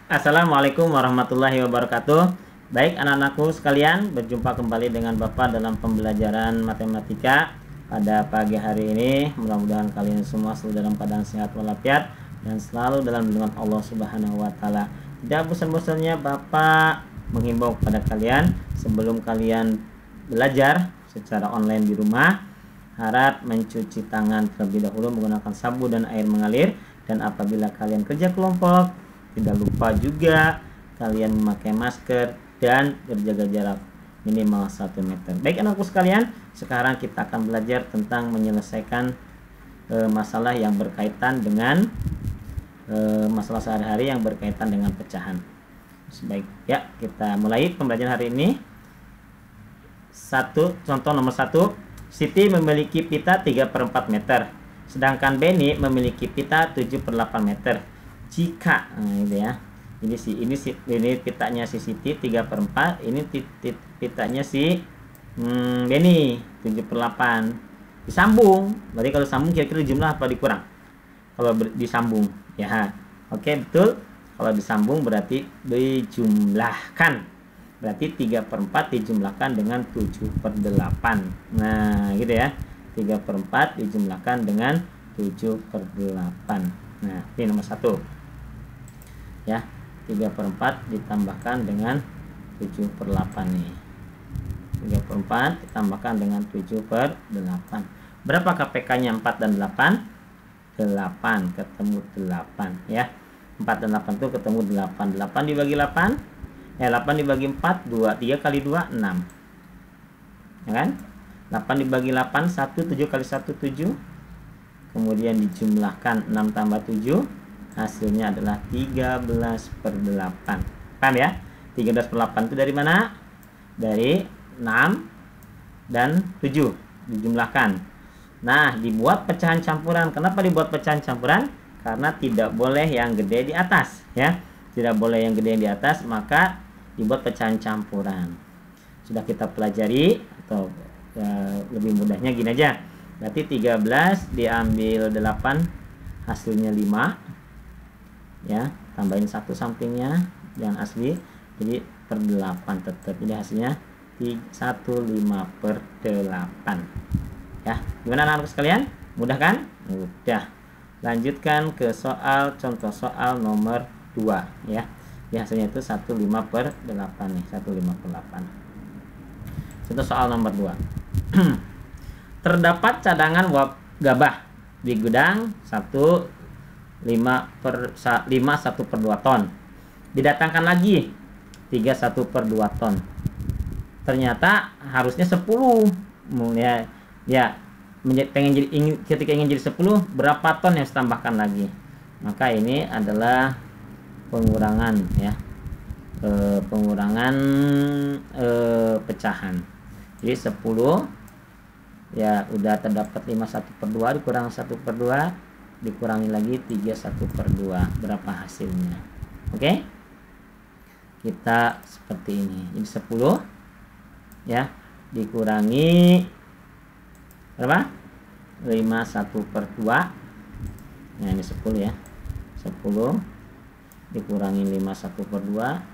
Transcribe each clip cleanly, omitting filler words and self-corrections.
Assalamualaikum warahmatullahi wabarakatuh. Baik anak-anakku sekalian, berjumpa kembali dengan Bapak dalam pembelajaran matematika pada pagi hari ini. Mudah-mudahan kalian semua selalu dalam keadaan sehat walafiat dan selalu dalam lindungan Allah Subhanahu wa taala. Tidak bosan-bosannya Bapak menghimbau kepada kalian sebelum kalian belajar secara online di rumah, harap mencuci tangan terlebih dahulu menggunakan sabun dan air mengalir, dan apabila kalian kerja kelompok tidak lupa juga kalian memakai masker dan berjaga jarak minimal 1 meter. Baik anakku sekalian, sekarang kita akan belajar tentang menyelesaikan masalah yang berkaitan dengan masalah sehari-hari yang berkaitan dengan pecahan. Baik, ya kita mulai pembelajaran hari ini. Contoh nomor 1, Siti memiliki pita 3/4 meter, sedangkan Benny memiliki pita 7/8 meter. Jika gitu ya, ini pitanya si Siti 3/4, ini pitanya si Benny 7/8. Disambung, berarti kalau sambung kira-kira jumlah apa dikurang kalau disambung ya? Oke, betul. Kalau disambung berarti dijumlahkan, berarti 3/4 dijumlahkan dengan 7/8. Nah gitu ya, 3/4 dijumlahkan dengan 7/8. Nah ini nomor 1 ya, 3/4 ditambahkan dengan 7/8 nih. 3/4 ditambahkan dengan 7/8. Berapa KPK nya 4 dan 8? 8, ketemu 8 ya. 4 dan 8 itu ketemu 8. 8 dibagi 8 8 dibagi 4 2, 3 kali 2 6 ya kan. 8 dibagi 8 1, 7 kali 1 7, kemudian dijumlahkan 6 tambah 7, hasilnya adalah 13/8. Paham ya? 13/8 itu dari mana? Dari 6 dan 7 dijumlahkan. Nah, dibuat pecahan campuran. Kenapa dibuat pecahan campuran? Karena tidak boleh yang gede di atas ya. Tidak boleh yang gede di atas, maka dibuat pecahan campuran. Sudah kita pelajari, atau lebih mudahnya gini aja. Berarti 13 diambil 8 hasilnya 5 ya, tambahin 1 sampingnya yang asli, jadi per 8 tetap. Jadi hasilnya 15/8 ya. Gimana anak-anak sekalian? Mudah kan? Mudah. Lanjutkan ke contoh soal nomor 2 ya. Di hasilnya itu 15/8 nih, 15/8. Contoh soal nomor 2. Terdapat cadangan uap gabah di gudang 1/2 ton. Didatangkan lagi 1/2 ton. Ternyata harusnya 10 ya, ketika ingin jadi 10, berapa ton yang harus tambahkan lagi? Maka ini adalah pengurangan ya, pengurangan pecahan. Jadi 10 ya udah terdapat 5/1/2 dikurang 1/2 dikurangi lagi 3/1/2, berapa hasilnya? Oke, kita seperti ini. Jadi 10 ya dikurangi berapa? 5/1/2. Nah ini 10 ya, 10 dikurangi 5/1/2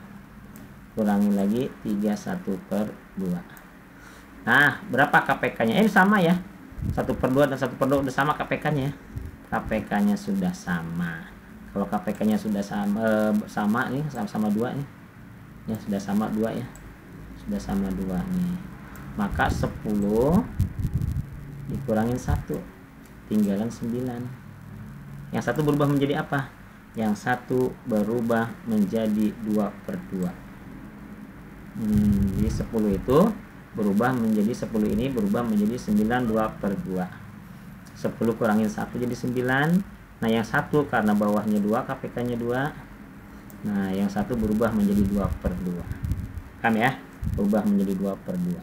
kurangi lagi 3/1/2. Nah berapa KPK nya? Ini sama ya, 1/2 dan 1/2 udah sama KPK nya ya. KPK nya sudah sama. Kalau KPK nya sudah sama nih, sama 2 nih ya, sudah sama 2 ya, sudah sama 2 nih, maka 10 dikurangin 1 tinggalan 9. Yang satu berubah menjadi apa? Yang satu berubah menjadi 2/2. Jadi 10 itu berubah menjadi 10 ini berubah menjadi 9 2/2. 10 kurangin 1 jadi 9. Nah yang satu karena bawahnya 2, KPK nya 2. Nah yang satu berubah menjadi 2/2. Paham ya? Berubah menjadi 2/2.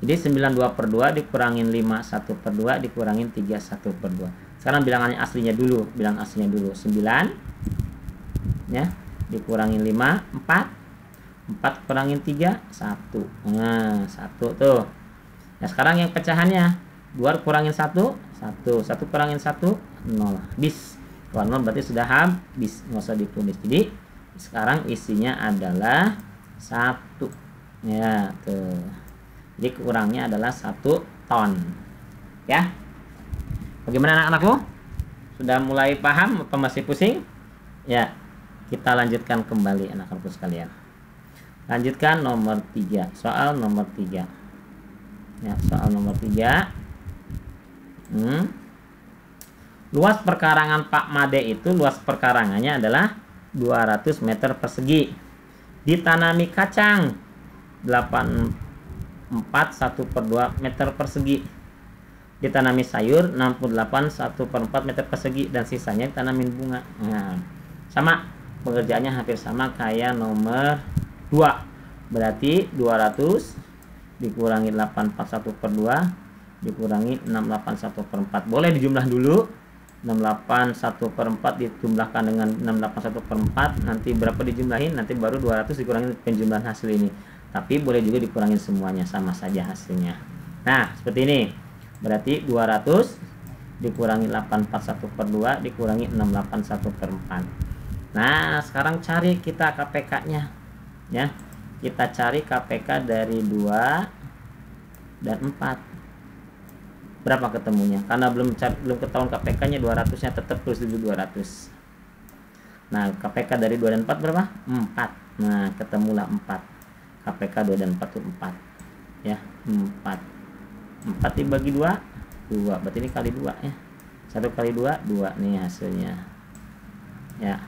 Jadi 9 2/2 dikurangin 5 1/2 dikurangin 3 1/2. Sekarang bilangannya aslinya dulu, bilang aslinya dulu. 9 ya dikurangin 5 4 kurangin 3 1. Nah 1 tuh. Nah sekarang yang pecahannya 2 kurangin 1 1 kurangin 1 0. Habis. Keluar 0 berarti sudah habis, nggak usah ditulis. Jadi sekarang isinya adalah 1 ya tuh. Jadi kurangnya adalah 1 ton ya. Bagaimana anak-anakku? Sudah mulai paham atau masih pusing? Ya, kita lanjutkan kembali anak-anakku sekalian. Lanjutkan nomor 3, soal nomor 3 ya, soal nomor 3. Luas perkarangan Pak Made itu, luas perkarangannya adalah 200 meter persegi. Ditanami kacang 84 1/2 meter persegi. Ditanami sayur 68 1/4 meter persegi, dan sisanya ditanamin bunga. Nah, sama pengerjaannya hampir sama kayak nomor 2. Berarti 200 dikurangi 84 1/2 dikurangi 681 1/4. Boleh dijumlah dulu. 681 1/4 dijumlahkan dengan 681 1/4, nanti berapa dijumlahin, nanti baru 200 dikurangi penjumlahan hasil ini. Tapi boleh juga dikurangin semuanya, sama saja hasilnya. Nah, seperti ini. Berarti 200 dikurangi 841 1/2 dikurangi 681 1/4. Nah, sekarang cari kita KPK-nya ya. Kita cari KPK dari 2 dan 4. Berapa ketemunya? Karena belum ketahuan KPK-nya 200-nya, tetap tulis dulu 200. Nah, KPK dari 2 dan 4 berapa? 4. Nah, ketemulah 4. KPK 2 dan 4 itu 4. Ya, 4. 4 dibagi 2, 2. Berarti ini kali 2 ya. 1 kali 2, 2 nih hasilnya. Ya.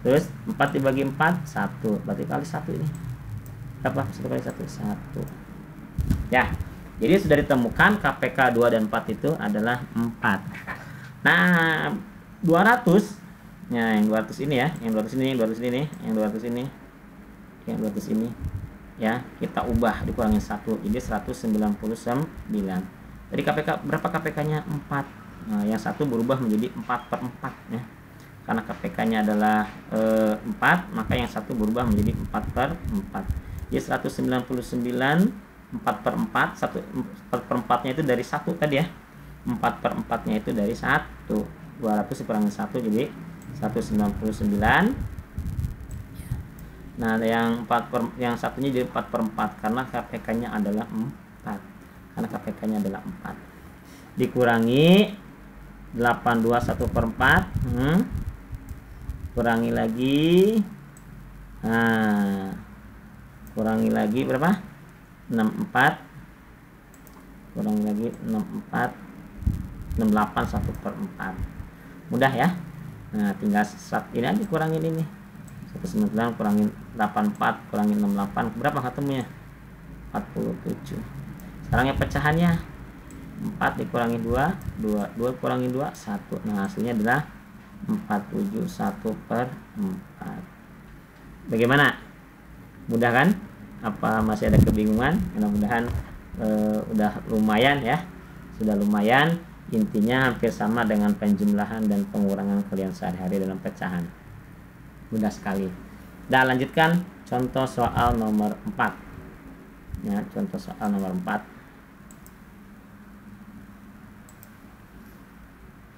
Terus 4 dibagi 4, 1. Berarti kali 1 ini. Berapa? 1 kali 1, 1. Ya. Jadi sudah ditemukan KPK 2 dan 4 itu adalah 4. Nah, 200 ya, yang 200 ini ya, yang 200 ini, yang 200 ini, yang 200 ini, yang 200 ini ya, kita ubah dikurangin 1, jadi 199. Jadi KPK berapa KPK-nya? 4. Nah, yang 1 berubah menjadi 4/4 ya. Karena KPK-nya adalah 4, maka yang 1 berubah menjadi 4/4. Jadi 199 4/4, 1/4-nya itu dari 1 tadi ya. 4/4-nya itu dari 1. 200 dikurangi 1 jadi 199. Nah, yang satunya jadi 4/4 karena KPK-nya adalah 4. Karena KPK-nya adalah 4. Dikurangi 82 1/4. Kurangi lagi. Nah, kurangi lagi berapa? 64. Kurangi lagi 64. 68 1/4. Mudah ya. Nah, tinggal ini aja kurangin ini. 199 kurangin 84 kurangin 68, berapa ketemunya? 47. Sekarang yang pecahannya 4 dikurangi 2, 2 kurangi 2, 1. Nah, hasilnya adalah 47 1/4. Bagaimana? Mudah kan? Apa masih ada kebingungan? Mudah-mudahan udah lumayan ya. Sudah lumayan. Intinya hampir sama dengan penjumlahan dan pengurangan kalian sehari-hari dalam pecahan. Mudah sekali. Dan lanjutkan contoh soal nomor 4. Ya, contoh soal nomor 4.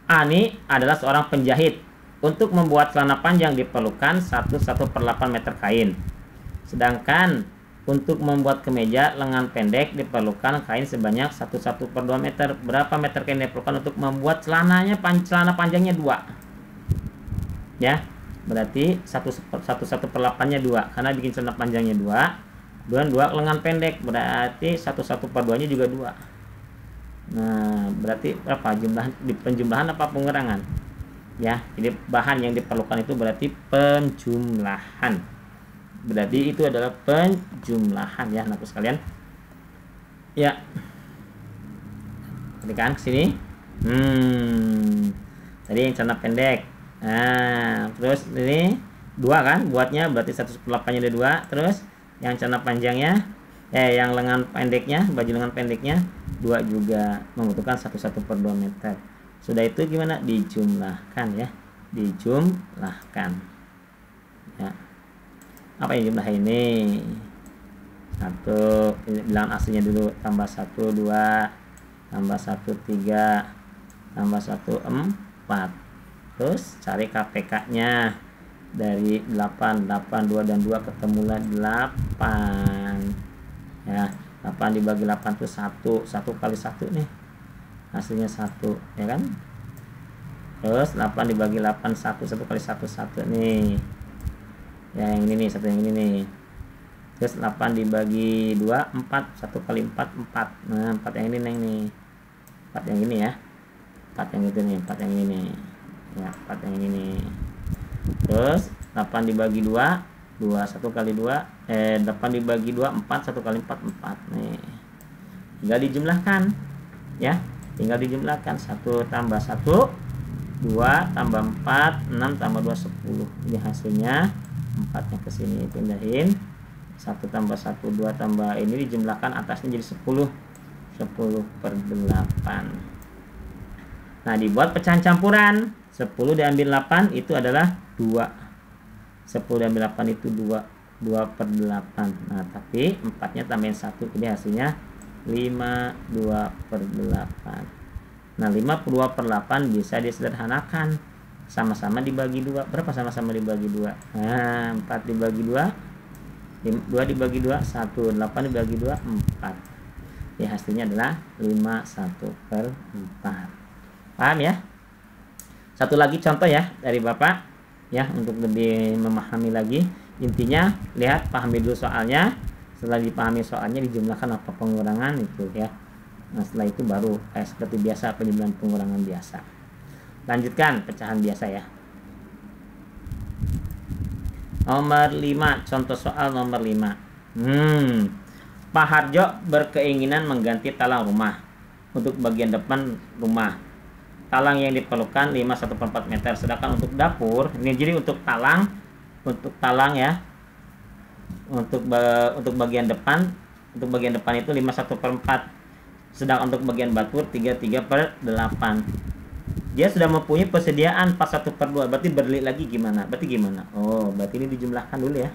Ani adalah seorang penjahit. Untuk membuat celana panjang diperlukan 1/8 meter kain. Sedangkan untuk membuat kemeja lengan pendek diperlukan kain sebanyak 1/2 meter. Berapa meter kain diperlukan untuk membuat celana panjangnya 2? Ya, berarti 1/8-nya 2 karena bikin celana panjangnya 2. 2 lengan pendek berarti 1/2-nya juga 2. Nah, berarti berapa penjumlahan apa pengurangan? Ya, jadi bahan yang diperlukan itu berarti penjumlahan. Berarti itu adalah penjumlahan ya anakku sekalian. Ya. Perhatikan ke sini. Tadi yang celana pendek. Nah, terus ini 2 kan buatnya, berarti 1/8-nya ada 2. Terus yang celana panjangnya yang lengan pendeknya, baju lengan pendeknya 2 juga membutuhkan 1/2 meter. Sudah itu gimana? Dijumlahkan ya. Dijumlahkan. Ya. Apa yang jumlah ini? 1, bilang aslinya dulu, tambah 1 2, tambah 1 3, tambah 1 4. Terus cari KPK-nya. Dari 8, 2 dan 2 ketemulah 8. Ya, 8 dibagi 8 itu 1. 1 kali 1 nih. Hasilnya 1, ya kan? Terus 8 dibagi 8 1 kali 1 nih. Ya, yang ini nih, satu yang ini nih. Terus 8 dibagi 2 4, 1 kali 4 4. Nah, 4 yang ini nih. 4 yang ini ya. 4 yang itu nih, 4 yang ini nih. Ya, 4 yang ini nih. Terus 8 dibagi 2 2, 1 kali 2 8 dibagi 2 4, 1 kali 4 4 nih. Tinggal dijumlahkan ya, tinggal dijumlahkan. 1 tambah 1 2 tambah 4 6 tambah 2 10. Ini hasilnya 4 yang kesini pindahin. 1 tambah 1 2 tambah ini dijumlahkan, atasnya jadi 10 per 8. Nah, dibuat pecahan campuran. 10 diambil 8 itu adalah 2. 10 diambil 8 itu 2 per 8. Nah, tapi 4-nya tambahin 1, jadi hasilnya 5 2 per 8. Nah, 52 per 8 bisa disederhanakan. Sama-sama dibagi 2. Berapa sama-sama dibagi 2? Nah, 4 dibagi 2 2 dibagi 2 1, 8 dibagi 2 4. Ya, hasilnya adalah 51 per 4. Paham ya? Satu lagi contoh ya dari Bapak ya, untuk lebih memahami lagi. Intinya lihat, pahami dulu soalnya. Setelah dipahami soalnya, dijumlahkan apa pengurangan itu ya. Nah, setelah itu baru kayak seperti biasa, penjumlahan pengurangan biasa. Lanjutkan pecahan biasa ya. Nomor 5, contoh soal nomor 5. Pak Harjo berkeinginan mengganti talang rumah untuk bagian depan rumah. Talang yang diperlukan 5 1/4 meter. Sedangkan untuk dapur, ini jadi untuk talang ya. Untuk bagian depan, itu 5 1/4. Sedangkan untuk bagian dapur 3 per 8. Dia sudah mempunyai persediaan 4 1/2. Berarti berlilit lagi gimana? Oh, berarti ini dijumlahkan dulu ya.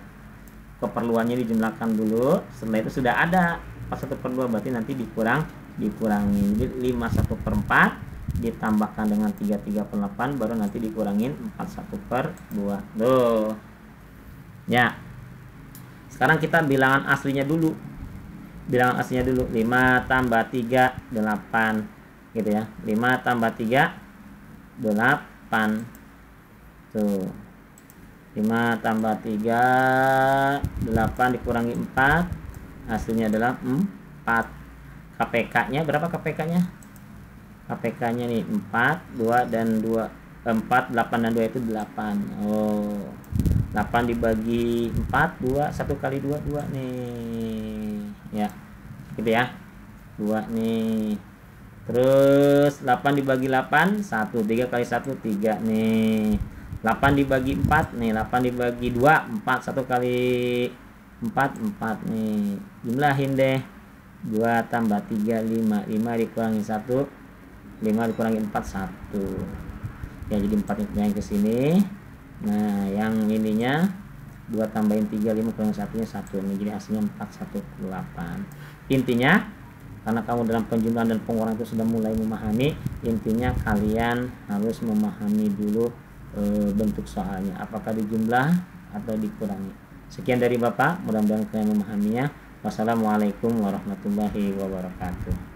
Keperluannya dijumlahkan dulu. Setelah itu sudah ada 4 1/2, berarti nanti dikurangi. Jadi 5 1/4 ditambahkan dengan 3 per 8, baru nanti dikurangin 4 1/2. Tuh ya. Sekarang kita bilangan aslinya dulu. 5 tambah 3 8 gitu ya. 5 tambah 3 8. Tuh, 5 tambah 3 8 dikurangi 4, hasilnya adalah 4. KPK-nya berapa? KPK-nya nih 4 2 dan 2 4 8 dan 2 itu 8. Oh, 8 dibagi 4 2, 1 kali 2 2 nih ya, gitu ya, 2 nih. Terus 8 dibagi 8 1, 3 kali 1 3 nih. 8 dibagi 4 nih, 8 dibagi 2 4, 1 kali 4 4 nih. Jumlahin deh, 2 tambah 3 5, 5 dikurangi 1, 5 dikurangi 4 1. Ya, jadi 4 yang ke sini. Nah, yang ininya 2 tambahin 3 5 kurangi 1 nya 1 nih. Jadi hasilnya 4 1 per 8. Intinya, karena kamu dalam penjumlahan dan pengurangan itu sudah mulai memahami, intinya kalian harus memahami dulu bentuk soalnya, apakah dijumlah atau dikurangi. Sekian dari Bapak, mudah-mudahan kalian memahaminya. Wassalamualaikum warahmatullahi wabarakatuh.